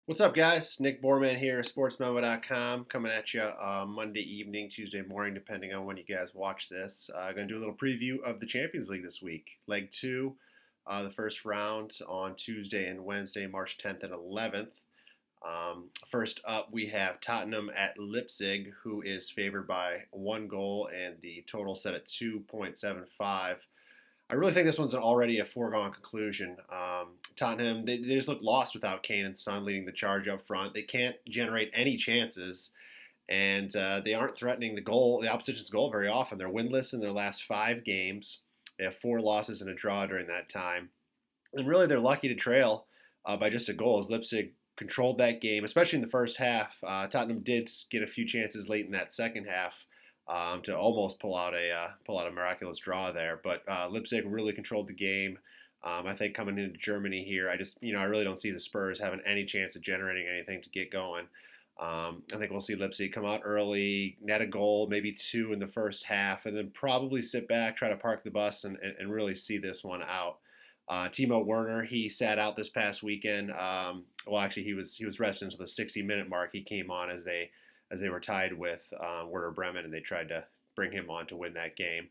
What's up, guys? Nick Borrman here, sportsmemo.com, coming at you Monday evening, Tuesday morning, depending on when you guys watch this. Going to do a little preview of the Champions League this week. Leg 2, the first round on Tuesday and Wednesday, March 10th and 11th. First up, we have Tottenham at Leipzig, who is favored by 1 goal and the total set at 2.75. I really think this one's already a foregone conclusion. Tottenham, they just look lost without Kane and Son leading the charge up front. They can't generate any chances, and they aren't threatening the opposition's goal very often. They're winless in their last 5 games. They have 4 losses and a draw during that time. And really, they're lucky to trail by just a goal as Leipzig controlled that game, especially in the first half. Tottenham did get a few chances late in that second half to almost pull out a miraculous draw there. But Leipzig really controlled the game. I think coming into Germany here, I really don't see the Spurs having any chance of generating anything to get going. I think we'll see Leipzig come out early, net a goal, maybe 2 in the first half, and then probably sit back, try to park the bus, and really see this one out. Timo Werner, he sat out this past weekend. Actually, he was resting until the 60-minute mark. He came on as they were tied with Werder Bremen, and they tried to bring him on to win that game.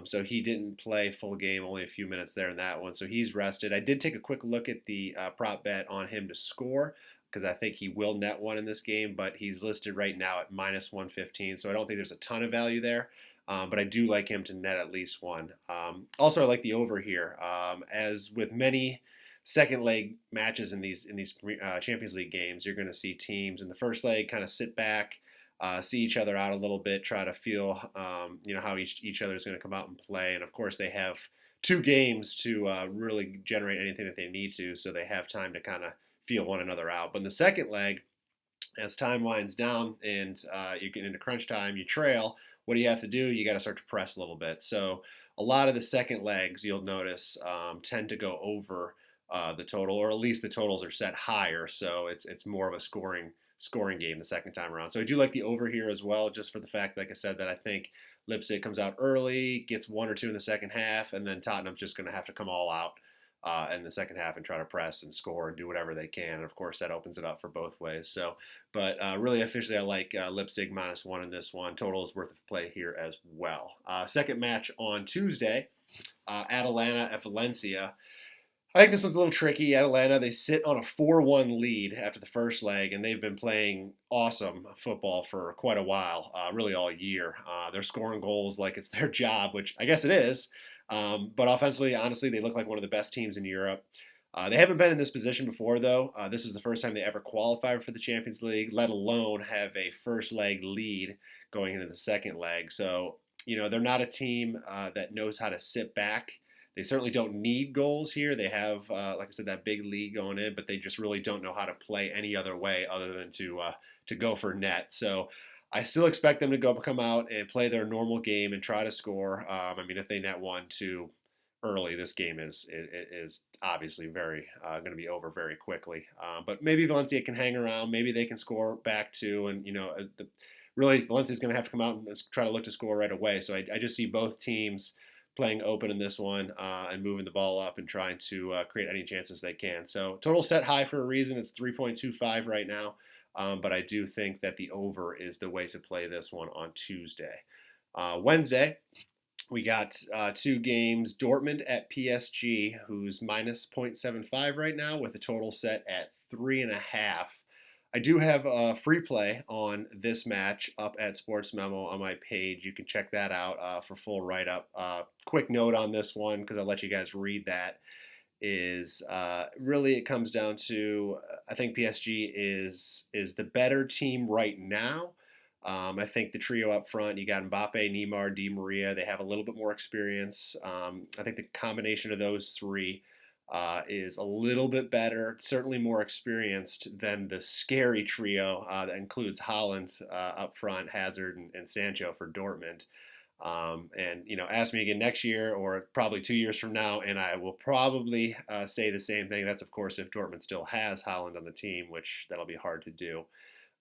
So he didn't play full game, only a few minutes there in that one. So he's rested. I did take a quick look at the prop bet on him to score because I think he will net one in this game, but he's listed right now at minus 115. So I don't think there's a ton of value there. But I do like him to net at least one. Also, I like the over here. As with many second leg matches in these Champions League games, you're going to see teams in the first leg kind of sit back, see each other out a little bit, try to feel how each other is going to come out and play. And of course, they have 2 games to really generate anything that they need to, so they have time to kind of feel one another out. But in the second leg, as time winds down and you get into crunch time, you trail. What do you have to do? You got to start to press a little bit. So a lot of the second legs, you'll notice, tend to go over the total, or at least the totals are set higher. So it's more of a scoring game the second time around. So I do like the over here as well, just for the fact, like I said, that I think Leipzig comes out early, gets 1 or 2 in the second half, and then Tottenham's just going to have to come all out in the second half and try to press and score and do whatever they can. And of course, that opens it up for both ways. So, but really officially, I like Leipzig minus 1 in this one. Total is worth of play here as well. Second match on Tuesday, Atalanta at Valencia. I think this one's a little tricky. Atalanta, they sit on a 4-1 lead after the first leg, and they've been playing awesome football for quite a while, really all year. They're scoring goals like it's their job, which I guess it is. But offensively, honestly, they look like one of the best teams in Europe. They haven't been in this position before, though. This is the first time they ever qualified for the Champions League, let alone have a first leg lead going into the second leg. So, they're not a team that knows how to sit back. They certainly don't need goals here. They have, like I said, that big lead going in, but they just really don't know how to play any other way other than to go for net. So I still expect them to come out and play their normal game and try to score. If they net 1-2 early, this game is obviously very going to be over very quickly. But maybe Valencia can hang around. Maybe they can score back too, and really Valencia's going to have to come out and try to look to score right away. So I just see both teams playing open in this one and moving the ball up and trying to create any chances they can. So total set high for a reason. It's 3.25 right now. But I do think that the over is the way to play this one on Tuesday. Wednesday, we got 2 games. Dortmund at PSG, who's minus 0.75 right now with a total set at 3.5. I do have a free play on this match up at Sports Memo on my page. You can check that out for full write-up. Quick note on this one, because I'll let you guys read that, is really it comes down to I think PSG is the better team right now. I think the trio up front, you got Mbappe, Neymar, Di Maria, they have a little bit more experience. I think the combination of those three is a little bit better, certainly more experienced than the scary trio that includes Haaland up front, Hazard, and Sancho for Dortmund. Ask me again next year or probably 2 years from now, and I will probably say the same thing. That's, of course, if Dortmund still has Haaland on the team, which that'll be hard to do.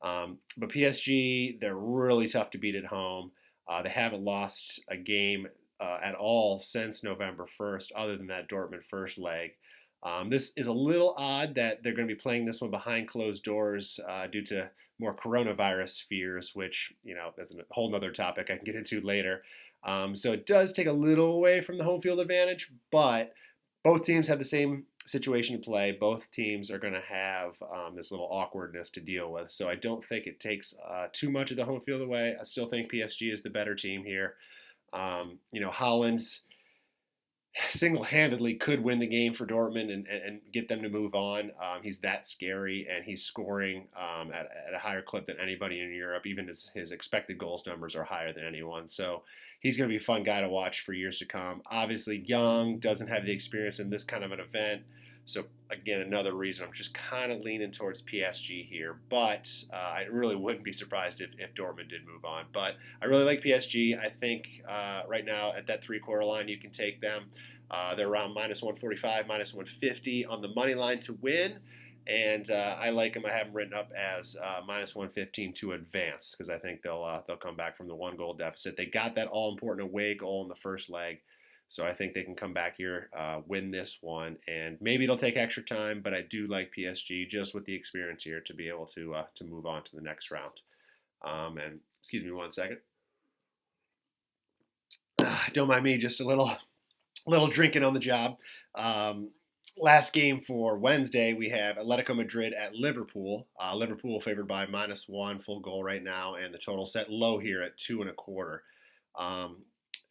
But PSG, they're really tough to beat at home. They haven't lost a game at all since November 1st, other than that Dortmund first leg. This is a little odd that they're going to be playing this one behind closed doors due to more coronavirus fears, which, that's a whole nother topic I can get into later. So it does take a little away from the home field advantage, but both teams have the same situation to play. Both teams are going to have this little awkwardness to deal with. So I don't think it takes too much of the home field away. I still think PSG is the better team here. Holland's single-handedly could win the game for Dortmund and get them to move on. He's that scary, and he's scoring at a higher clip than anybody in Europe. Even his expected goals numbers are higher than anyone. So he's going to be a fun guy to watch for years to come. Obviously, young, doesn't have the experience in this kind of an event. So again, another reason I'm just kind of leaning towards PSG here, but I really wouldn't be surprised if Dortmund did move on. But I really like PSG. I think right now at that three-quarter line, you can take them. They're around minus 145, minus 150 on the money line to win. And I like them. I have them written up as minus 115 to advance because I think they'll come back from the 1-goal deficit. They got that all-important away goal in the first leg. So I think they can come back here, win this one, and maybe it'll take extra time, but I do like PSG just with the experience here to be able to move on to the next round. And excuse me one second. Don't mind me, just a little drinking on the job. Last game for Wednesday, we have Atletico Madrid at Liverpool. Liverpool favored by -1, full goal right now, and the total set low here at 2.25.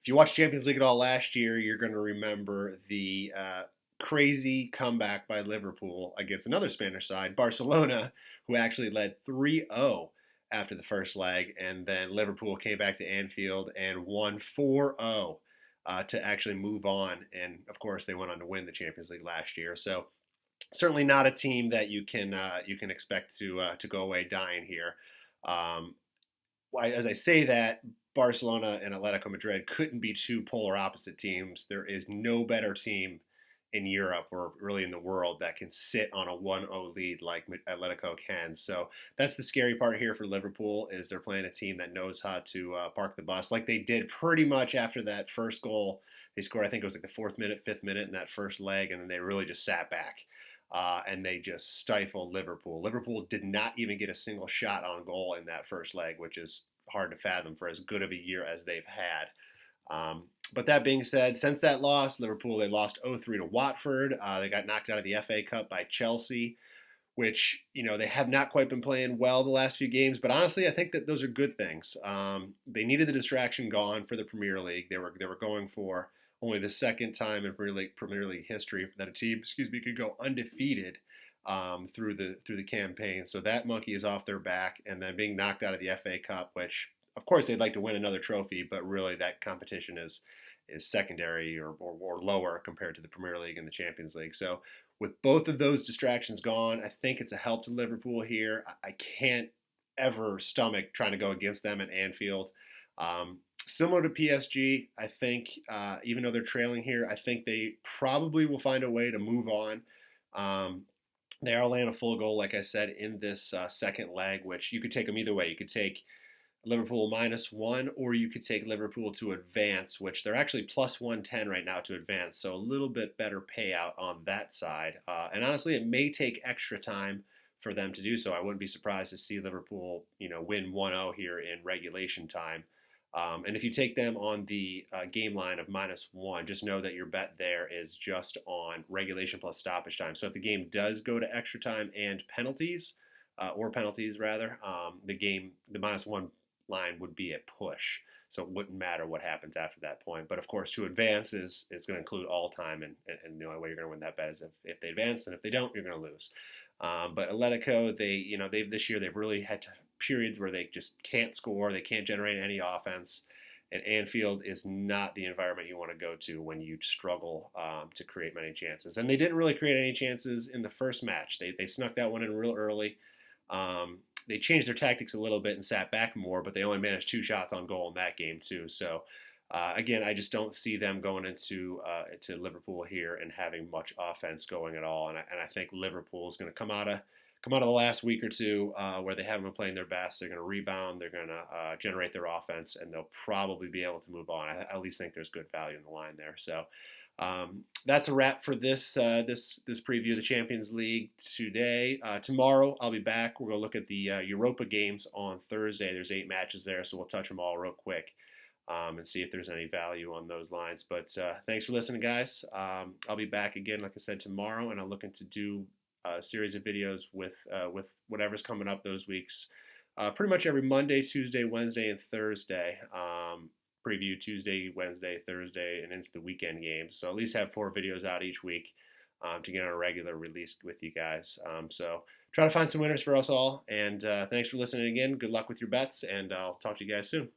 If you watched Champions League at all last year, you're going to remember the crazy comeback by Liverpool against another Spanish side, Barcelona, who actually led 3-0 after the first leg, and then Liverpool came back to Anfield and won 4-0 to actually move on. And of course, they went on to win the Champions League last year. So certainly not a team that you can expect to go away dying here. As I say that, Barcelona and Atletico Madrid couldn't be two polar opposite teams. There is no better team in Europe or really in the world that can sit on a 1-0 lead like Atletico can. So that's the scary part here for Liverpool is they're playing a team that knows how to park the bus like they did pretty much after that first goal. They scored, I think it was like the 4th minute, 5th minute in that first leg, and then they really just sat back. And they just stifled Liverpool. Liverpool did not even get a single shot on goal in that first leg, which is hard to fathom for as good of a year as they've had. But that being said, since that loss, Liverpool, they lost 0-3 to Watford. They got knocked out of the FA Cup by Chelsea, which, they have not quite been playing well the last few games. But honestly, I think that those are good things. They needed the distraction gone for the Premier League. They were going for only the second time in Premier League history that a team, could go undefeated through the campaign. So that monkey is off their back, and then being knocked out of the FA Cup, which of course they'd like to win another trophy, but really that competition is secondary or lower compared to the Premier League and the Champions League. So with both of those distractions gone, I think it's a help to Liverpool here. I can't ever stomach trying to go against them at Anfield. Similar to PSG, I think, even though they're trailing here, I think they probably will find a way to move on. They are laying a full goal, like I said, in this second leg, which you could take them either way. You could take Liverpool -1, or you could take Liverpool to advance, which they're actually plus 110 right now to advance. So a little bit better payout on that side. And honestly, it may take extra time for them to do so. I wouldn't be surprised to see Liverpool, win 1-0 here in regulation time. And if you take them on the game line of -1, just know that your bet there is just on regulation plus stoppage time. So if the game does go to extra time and penalties, the -1 line would be a push. So it wouldn't matter what happens after that point. But of course, to advance it's going to include all time, and the only way you're going to win that bet is if they advance, and if they don't, you're going to lose. But Atletico, they've this year they've really had periods where they just can't score, they can't generate any offense, and Anfield is not the environment you want to go to when you struggle to create many chances. And they didn't really create any chances in the first match. They snuck that one in real early. They changed their tactics a little bit and sat back more, but they only managed 2 shots on goal in that game too. So again, I just don't see them going into to Liverpool here and having much offense going at all. And I think Liverpool is going to come out of the last week or two where they haven't been playing their best. They're going to rebound. They're going to generate their offense, and they'll probably be able to move on. I at least think there's good value in the line there. So That's a wrap for this preview of the Champions League today. Tomorrow I'll be back. We're gonna look at the Europa games on Thursday. There's 8 matches there, so we'll touch them all real quick and see if there's any value on those lines. But thanks for listening, guys. I'll be back again, like I said, tomorrow, and I'm looking to do a series of videos with whatever's coming up those weeks. Pretty much every Monday, Tuesday, Wednesday, and Thursday. Preview Tuesday, Wednesday, Thursday, and into the weekend games. So at least have 4 videos out each week to get on a regular release with you guys. So try to find some winners for us all. And thanks for listening again. Good luck with your bets, and I'll talk to you guys soon.